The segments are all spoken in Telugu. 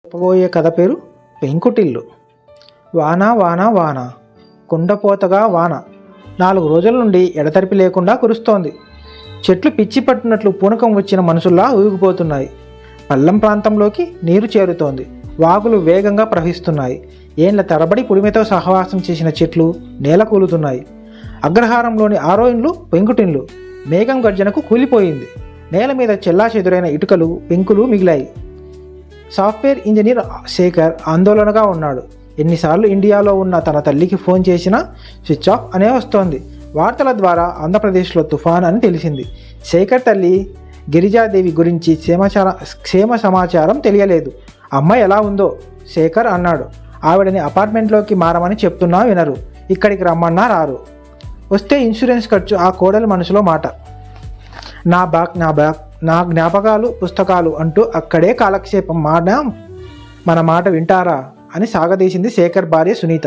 చెప్పబోయే కథ పేరు పెంకుటిల్లు. వాన వాన వాన, కుండపోతగా వాన 4 రోజుల నుండి ఎడతెరిపి లేకుండా కురుస్తోంది. చెట్లు పిచ్చి పట్టినట్లు పూనకం వచ్చిన మనుషుల్లా ఊగిపోతున్నాయి. పల్లం ప్రాంతంలోకి నీరు చేరుతోంది. వాగులు వేగంగా ప్రవహిస్తున్నాయి. ఏండ్ల తరబడి పుడిమెతో సహవాసం చేసిన చెట్లు నేల కూలుతున్నాయి. అగ్రహారంలోని 6 ఇండ్లు పెంకుటిండ్లు మేఘం గర్జనకు కూలిపోయింది. నేల మీద చెల్లాచెదురైన ఇటుకలు పెంకులు మిగిలాయి. సాఫ్ట్వేర్ ఇంజనీర్ శేఖర్ ఆందోళనగా ఉన్నాడు. ఎన్నిసార్లు ఇండియాలో ఉన్న తన తల్లికి ఫోన్ చేసినా స్విచ్ ఆఫ్ అనే వస్తోంది. వార్తల ద్వారా ఆంధ్రప్రదేశ్లో తుఫాన్ అని తెలిసింది. శేఖర్ తల్లి గిరిజాదేవి గురించి క్షేమ సమాచారం తెలియలేదు. అమ్మ ఎలా ఉందో శేఖర్ అన్నాడు. ఆవిడని అపార్ట్మెంట్లోకి మారమని చెప్తున్నా వినరు. ఇక్కడికి రమ్మన్నా రారు. వస్తే ఇన్సూరెన్స్ ఖర్చు. ఆ కోడలి మనసులో మాట. నా జ్ఞాపకాలు పుస్తకాలు అంటూ అక్కడే కాలక్షేపం. మన మాట వింటారా అని సాగదీసింది శేఖర్ భార్య సునీత.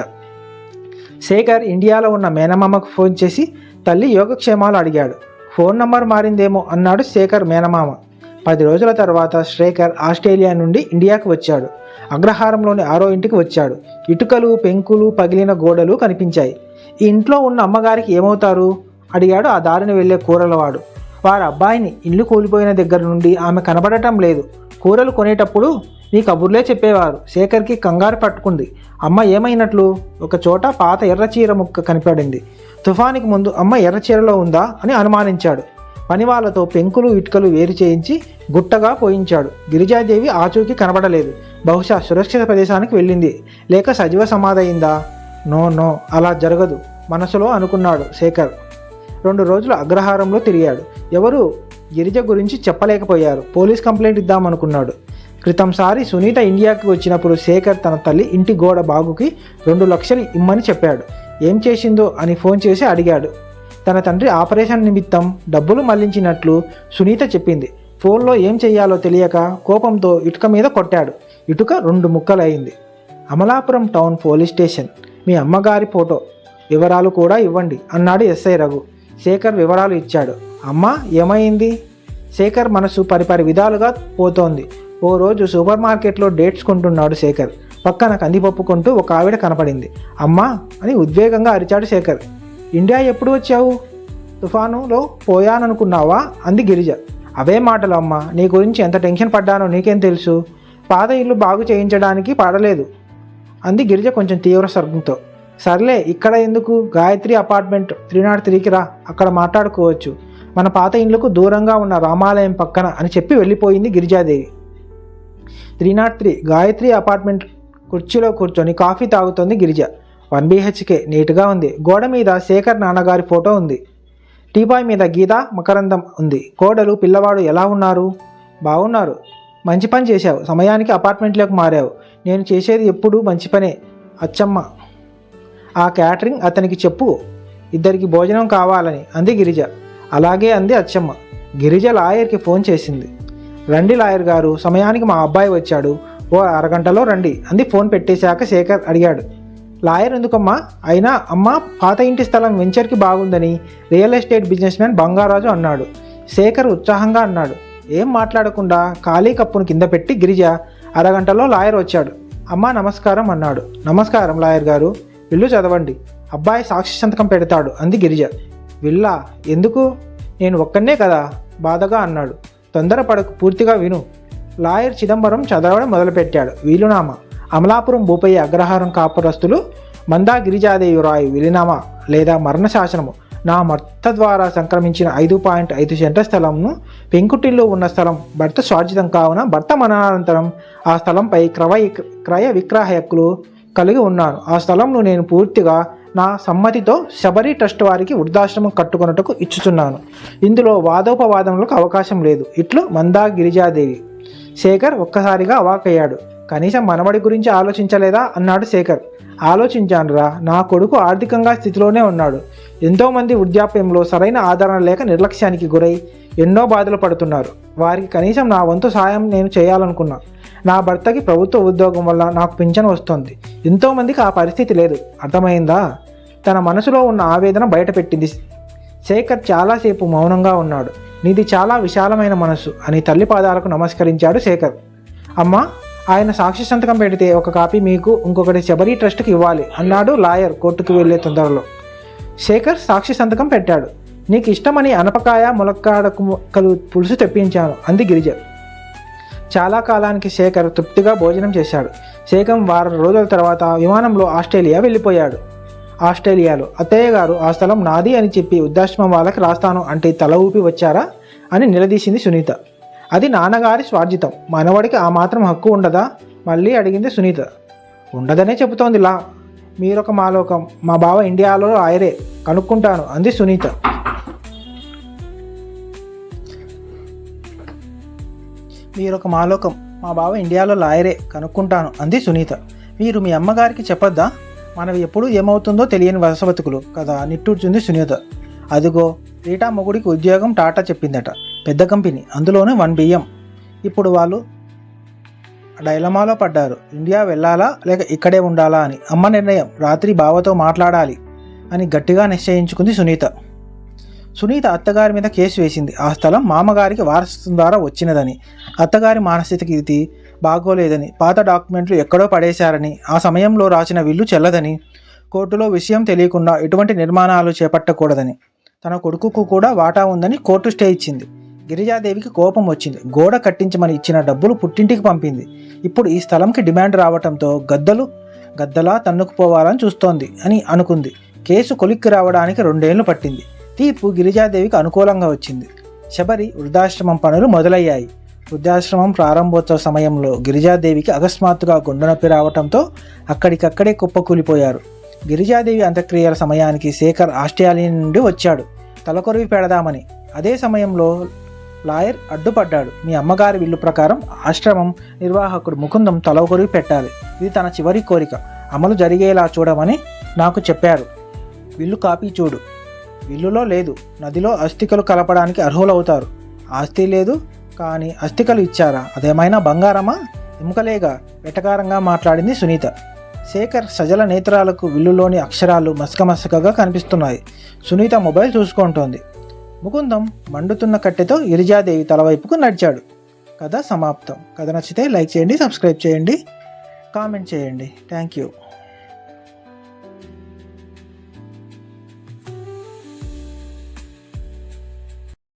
శేఖర్ ఇండియాలో ఉన్న మేనమామకు ఫోన్ చేసి తల్లి యోగక్షేమాలు అడిగాడు. ఫోన్ నంబర్ మారిందేమో అన్నాడు శేఖర్ మేనమామ. 10 రోజుల తర్వాత శేఖర్ ఆస్ట్రేలియా నుండి ఇండియాకు వచ్చాడు. అగ్రహారంలోని 6వ ఇంటికి వచ్చాడు. ఇటుకలు పెంకులు పగిలిన గోడలు కనిపించాయి. ఈ ఇంట్లో ఉన్న అమ్మగారికి ఏమవుతారు అడిగాడు ఆ దారిని వెళ్లే కూరలవాడు. వారి అబ్బాయిని ఇల్లు కూలిపోయిన దగ్గర నుండి ఆమె కనబడటం లేదు. కూరలు కొనేటప్పుడు మీ కబుర్లే చెప్పేవారు. శేఖర్కి కంగారు పట్టుకుంది. అమ్మ ఏమైనట్లు? ఒక చోట పాత ఎర్రచీర ముక్క కనిపడింది. తుఫానికి ముందు అమ్మ ఎర్రచీరలో ఉందా అని అనుమానించాడు. పనివాళ్లతో పెంకులు ఇటుకలు వేరు చేయించి గుట్టగా పోయించాడు. గిరిజాదేవి ఆచూకీ కనబడలేదు. బహుశా సురక్షిత ప్రదేశానికి వెళ్ళింది, లేక సజీవ సమాధయిందా? నో అలా జరగదు మనసులో అనుకున్నాడు శేఖర్. 2 రోజులు అగ్రహారంలో తిరిగాడు. ఎవరు గిరిజ గురించి చెప్పలేకపోయారు. పోలీస్ కంప్లైంట్ ఇద్దామనుకున్నాడు. క్రితంసారి సునీత ఇండియాకి వచ్చినప్పుడు శేఖర్ తన తల్లి ఇంటి గోడ బాగుకి 2 లక్షలు ఇమ్మని చెప్పాడు. ఏం చేసిందో అని ఫోన్ చేసి అడిగాడు. తన తండ్రి ఆపరేషన్ నిమిత్తం డబ్బులు మళ్లించినట్లు సునీత చెప్పింది. ఫోన్లో ఏం చెయ్యాలో తెలియక కోపంతో ఇటుక మీద కొట్టాడు. ఇటుక 2 ముక్కలయింది. Amalapuram town police station. మీ అమ్మగారి ఫోటో వివరాలు కూడా ఇవ్వండి అన్నాడు ఎస్ఐ రఘు. శేఖర్ వివరాలు ఇచ్చాడు. అమ్మ ఏమైంది? శేఖర్ మనసు పరిపరి విధాలుగా పోతోంది. ఓ రోజు సూపర్ మార్కెట్లో డేట్స్ కొంటున్నాడు శేఖర్. పక్కన కందిపప్పు కొంటూ ఒక ఆవిడ కనపడింది. అమ్మా అని ఉద్వేగంగా అరిచాడు శేఖర్. ఇండియా ఎప్పుడు వచ్చావు? తుఫానులో పోయాననుకున్నావా అంది గిరిజ. అవే మాటలు అమ్మా. నీ గురించి ఎంత టెన్షన్ పడ్డానో నీకేం తెలుసు? పాత ఇల్లు బాగు చేయించడానికి పడలేదు అంది గిరిజ కొంచెం తీవ్ర స్వరంతో. సర్లే, ఇక్కడ ఎందుకు? గాయత్రి అపార్ట్మెంట్ 303కి రా, అక్కడ మాట్లాడుకోవచ్చు. మన పాత ఇండ్లకు దూరంగా ఉన్న రామాలయం పక్కన అని చెప్పి వెళ్ళిపోయింది గిరిజాదేవి. 303 గాయత్రి అపార్ట్మెంట్. కుర్చీలో కూర్చొని కాఫీ తాగుతోంది గిరిజ. 1 BHK నీట్గా ఉంది. గోడ మీద శేఖర్ నాన్నగారి ఫోటో ఉంది. టీపాయ్ మీద గీత మకరందం ఉంది. కోడలు పిల్లవాడు ఎలా ఉన్నారు? బాగున్నారు. మంచి పని చేశావు. సమయానికి అపార్ట్మెంట్లోకి మారావు. నేను చేసేది ఎప్పుడూ మంచి పనే అచ్చమ్మ. ఆ క్యాటరింగ్ అతనికి చెప్పు, ఇద్దరికి భోజనం కావాలని అంది గిరిజ. అలాగే అంది అచ్చమ్మ. గిరిజ లాయర్కి ఫోన్ చేసింది. రండి లాయర్ గారు, సమయానికి మా అబ్బాయి వచ్చాడు, ఓ అరగంటలో రండి అంది. ఫోన్ పెట్టేశాక శేఖర్ అడిగాడు, లాయర్ ఎందుకమ్మా? అయినా అమ్మ పాత ఇంటి స్థలం వెంచర్కి బాగుందని real estate businessman Bangaraju అన్నాడు. శేఖర్ ఉత్సాహంగా అన్నాడు. ఏం మాట్లాడకుండా ఖాళీ కప్పును కింద పెట్టి గిరిజ, అరగంటలో లాయర్ వచ్చాడు. అమ్మ నమస్కారం అన్నాడు. నమస్కారం లాయర్ గారు, విల్లు చదవండి, అబ్బాయి సాక్షి సంతకం పెడతాడు అంది గిరిజ. విల్లా? ఎందుకు? నేను ఒక్కనే కదా బాధగా అన్నాడు. తొందరపడకు, పూర్తిగా విను. లాయర్ చిదంబరం చదవడం మొదలుపెట్టాడు. వీలునామా. అమలాపురం భూపయ్య అగ్రహారం కాపురస్తులు మందా గిరిజాదేవి రాయు విలునామా లేదా మరణ శాసనము. నా భర్త ద్వారా సంక్రమించిన 5.5 సెంట్ల స్థలంను పెంకుటిల్లో ఉన్న స్థలం భర్త స్వార్జితం కావున భర్త మరణానంతరం ఆ స్థలంపై క్రయ విక్రయ హక్కులు కలిగి ఉన్నాను. ఆ స్థలంను నేను పూర్తిగా నా సమ్మతితో శబరి ట్రస్ట్ వారికి వృద్ధాశ్రమం కట్టుకొనుటకు ఇచ్చుచున్నాను. ఇందులో వాదోపవాదములకు అవకాశం లేదు. ఇట్లు మందా గిరిజాదేవి. శేఖర్ ఒక్కసారిగా అవాకయ్యాడు. కనీసం మనవడి గురించి ఆలోచించలేదా అన్నాడు శేఖర్. ఆలోచించానురా. నా కొడుకు ఆర్థికంగా స్థితిలోనే ఉన్నాడు. ఎంతోమంది వృద్ధాప్యంలో సరైన ఆదరణ లేక నిర్లక్ష్యానికి గురై ఎన్నో బాధలు పడుతున్నారు. వారికి కనీసం నా వంతు సాయం నేను చేయాలనుకున్నా. నా భర్తకి ప్రభుత్వ ఉద్యోగం వల్ల నాకు పింఛన్ వస్తుంది. ఎంతోమందికి ఆ పరిస్థితి లేదు. అర్థమైందా? తన మనసులో ఉన్న ఆవేదన బయటపెట్టింది. శేఖర్ చాలాసేపు మౌనంగా ఉన్నాడు. నీది చాలా విశాలమైన మనసు అని తల్లి పాదాలకు నమస్కరించాడు శేఖర్. అమ్మా ఆయన సాక్షి సంతకం పెడితే ఒక కాపీ మీకు, ఇంకొకటి శబరి ట్రస్ట్కి ఇవ్వాలి అన్నాడు లాయర్ కోర్టుకు వెళ్లే తొందరలో. శేఖర్ సాక్షి సంతకం పెట్టాడు. నీకు ఇష్టమని అనపకాయ ములక్కాడకలు పులుసు తెప్పించాను అంది గిరిజ. చాలా కాలానికి శేఖర్ తృప్తిగా భోజనం చేశాడు. శేఖర్ వారం రోజుల తర్వాత విమానంలో ఆస్ట్రేలియా వెళ్ళిపోయాడు. ఆస్ట్రేలియాలో అత్తయ్య గారు ఆ స్థలం నాది అని చెప్పి వృద్ధాశ్రమం వాళ్ళకి రాస్తాను అంటే తల ఊపి వచ్చారా అని నిలదీసింది సునీత. అది నాన్నగారి స్వార్జితం, మనవడికి ఆ మాత్రం హక్కు ఉండదా మళ్ళీ అడిగింది సునీత. ఉండదనే చెబుతోంది లా. మీరొక మాలోకం, మా బావ ఇండియాలో ఆయరే, కనుక్కుంటాను అంది సునీత. మీరొక మాలోకం, మా బావ ఇండియాలో లాయరే, కనుక్కుంటాను అంది సునీత. మీరు మీ అమ్మగారికి చెప్పొద్దా? మనవి ఎప్పుడు ఏమవుతుందో తెలియని వసవతుకులు కదా నిట్టూర్చుంది సునీత. అదిగో రీటా మొగుడికి ఉద్యోగం టాటా చెప్పిందట, పెద్ద కంపెనీ, అందులోనే 1 బిలియన్. ఇప్పుడు వాళ్ళు డైలమాలో పడ్డారు. ఇండియా వెళ్ళాలా లేక ఇక్కడే ఉండాలా అని. అమ్మ నిర్ణయం, రాత్రి బావతో మాట్లాడాలి అని గట్టిగా నిశ్చయించుకుంది సునీత. సునీత అత్తగారి మీద కేసు వేసింది. ఆ స్థలం మామగారికి వారసత్వం ద్వారా వచ్చినదని, అత్తగారి మానసిక బాగోలేదని, పాత డాక్యుమెంట్లు ఎక్కడో పడేశారని, ఆ సమయంలో రాసిన విల్లు చెల్లదని, కోర్టులో విషయం తెలియకుండా ఎటువంటి నిర్మాణాలు చేపట్టకూడదని, తన కొడుకుకు కూడా వాటా ఉందని కోర్టు స్టే ఇచ్చింది. గిరిజాదేవికి కోపం వచ్చింది. గోడ కట్టించమని ఇచ్చిన డబ్బులు పుట్టింటికి పంపింది. ఇప్పుడు ఈ స్థలంకి డిమాండ్ రావడంతో గద్దలా తన్నుకుపోవాలని చూస్తోంది అని అనుకుంది. కేసు కొలిక్కి రావడానికి 2 ఏళ్లు పట్టింది. తీర్పు గిరిజాదేవికి అనుకూలంగా వచ్చింది. శబరి వృద్ధాశ్రమం పనులు మొదలయ్యాయి. వృద్ధాశ్రమం ప్రారంభోత్సవ సమయంలో గిరిజాదేవికి అకస్మాత్తుగా గుండె నొప్పి రావడంతో అక్కడికక్కడే కుప్పకూలిపోయారు. గిరిజాదేవి అంత్యక్రియల సమయానికి శేఖర్ ఆస్ట్రేలియా నుండి వచ్చాడు తలకొరివి పెడదామని. అదే సమయంలో లాయర్ అడ్డుపడ్డాడు. మీ అమ్మగారి విల్లు ప్రకారం ఆశ్రమం నిర్వాహకుడు ముకుందం తలకొరివి పెట్టాలి, ఇది తన చివరి కోరిక, అమలు జరిగేలా చూడమని నాకు చెప్పారు. విల్లు కాపీ చూడు. విల్లులో లేదు. నదిలో అస్థికలు కలపడానికి అర్హులవుతారు. ఆస్తి లేదు కానీ అస్థికలు ఇచ్చారా? అదేమైనా బంగారమా? ఎముకలేగా వెటకారంగా మాట్లాడింది సునీత. శేఖర్ సజల నేత్రాలకు విల్లులోని అక్షరాలు మసకమసకగా కనిపిస్తున్నాయి. సునీత మొబైల్ చూసుకుంటోంది. ముకుందం మండుతున్న కట్టెతో గిరిజాదేవి తలవైపుకు నడిచాడు. కథ సమాప్తం. కథ నచ్చితే లైక్ చేయండి, సబ్స్క్రైబ్ చేయండి, కామెంట్ చేయండి. Thank you.